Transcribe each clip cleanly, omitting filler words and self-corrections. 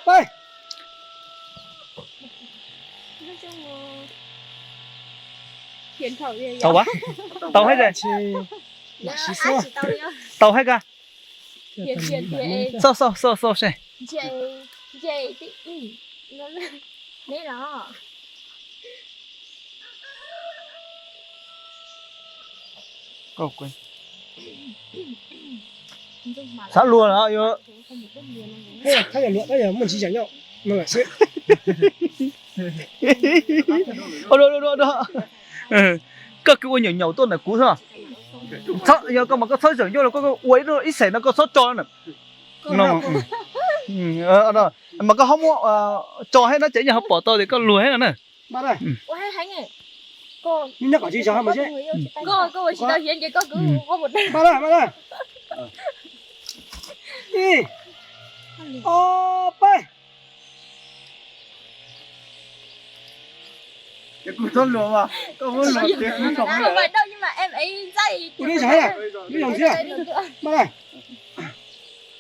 bay. Hiền thầu gì tàu á tàu hết rồi Là xí xưa. tàu hết cả Hiền sao sao sao sao xem chị tí nó đấy đó có quên sao luôn hả yêu Thay là liệu bây giờ mình chỉ chẳng nhau. Mà là sẽ. đó cái nhỏ nhỏ tôi này cú thôi sao giờ có mà có sói rừng vô là có quấy nó ít xẻ nó có sót cho nữa nó đó mà có không cho hết nó chỉ nhà họ bỏ tôi thì có lùi hết rồi nè Ba đây. cô hay hay nè cô Nhưng nhắc ở chị sao mà chứ? cô chỉ tao hiền vậy có cứ có một Ba đây, ba đây. Đi. Ô bay. cái cú thôn lúa mà có muốn lúa tiền cũng không không phải đâu nhưng mà em ấy dạy Đi trái à? Đi làm gì à? Ba đây.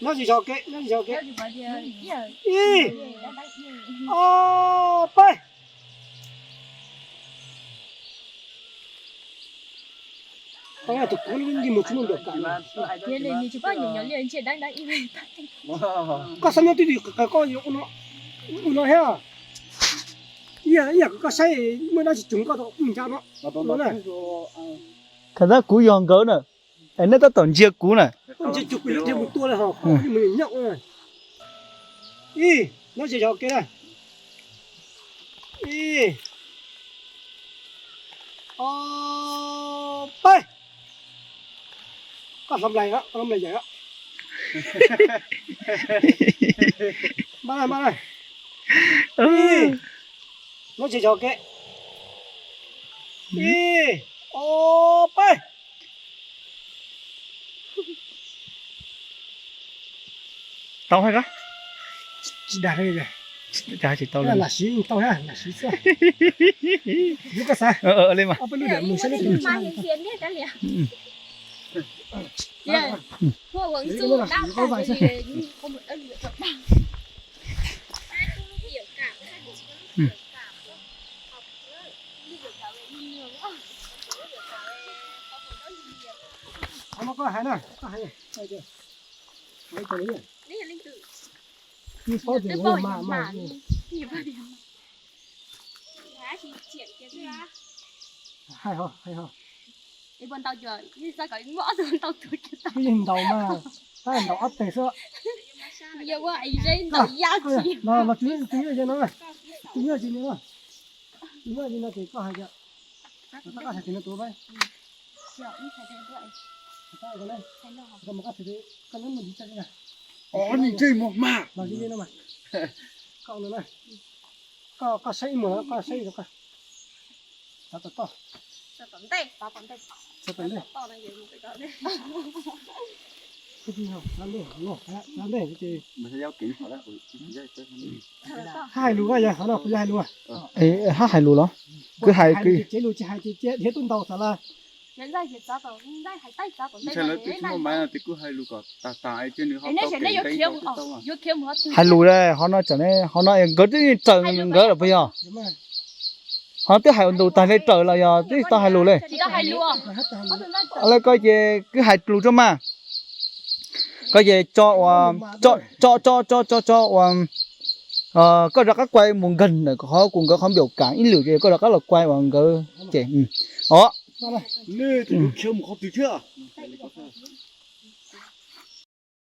Nó gì cho cái, nó gì cho cái. Đi. Ô bay. Tao là tụi con đi một chút được cả. hiền này thì chỉ có nhỏ nhỏ liền chuyện đang im Có sao nó đi cái con gì nó hết à? Có say mới nó chỉ chúng có đâu, mình cha nó. Nó này. thật ra cú giòn cỡ nè anh nó tổng chia cú này Con chỉ chụp được thêm một tua này hả? Nhưng mình nhậu này. Đi, nó chỉ cho cái này. Đi. Bay. Con làm này đó, con làm này vậy đó. Ba này. Đi. Nó chỉ cho cái. Đi. Bay. tao hay cả Chỉ đạt đây rồi. chả chỉ tao Là lên là xí tao ha, là xí xưa. Giúp cái sao? lên mà Ở bên đây mình sẽ đi mà hiền hiền thế đã liền cô vẫn su đau cả thì không một ân lựa chọn nào ai cũng hiểu cảm ai cũng hiểu cảm học nữa đi hiểu cảm về nhiều quá nó có hai này, có hai này. Đây chưa? Mấy cái này. đấy là linh tử Như có gì bồi mà nhiều bao điểm giá thì triển kia ra hay ho. đi bên tàu chờ như sao có ngõ rồi tàu tuổi kia tàu Cái nhìn đầu mà, cái nhìn đầu ấp tề xưa. giờ qua ấy dây tàu giá chỉ Nó chú ở trên nó này. Chú ở trên nó. Chú ở trên nó thì có hai cái. Nó có hai cái nó tối bay. chờ như thế vậy Cái này. thấy nó học Còn một cái thì cái nó mình đi chơi này. mình chơi một mà Vào dưới nó mà. Cậu nữa này. Có xây mà, có xây được coi. To. sợ tóm tay tao tóm tay Sao tới đây? to này một cái đó đấy Cái gì không? Làm để cái mình sẽ giao kính họ đó hai lúa à, hả nào? Hai lúa. ê hát hai lù đó cứ hai cứ chế lúa chế hai chế thế tuần đầu sao là? hiện ra hiện ra tàu hiện ra hai tay ra tàu tay sẽ lấy cái chúng mà thì cứ hay lù cọt tại trên nữa họ này sẽ tao này cái vô kiếm vô kiếm hết hai lù đây họ nói chẳng này họ nói gỡ cái trần gỡ là bây giờ Đúng rồi. họ tới hai lù tại đây trời là giờ tới tao hai lù đây chỉ có hai lúa Hết hai lúa. ở đây coi về cứ hai lù cho mà coi về cho có ra các quay muốn gần này họ cũng có không biểu cảm ít lửa có ra các là quay bằng cái chị đó nè thì cứ kêu một con từ chưa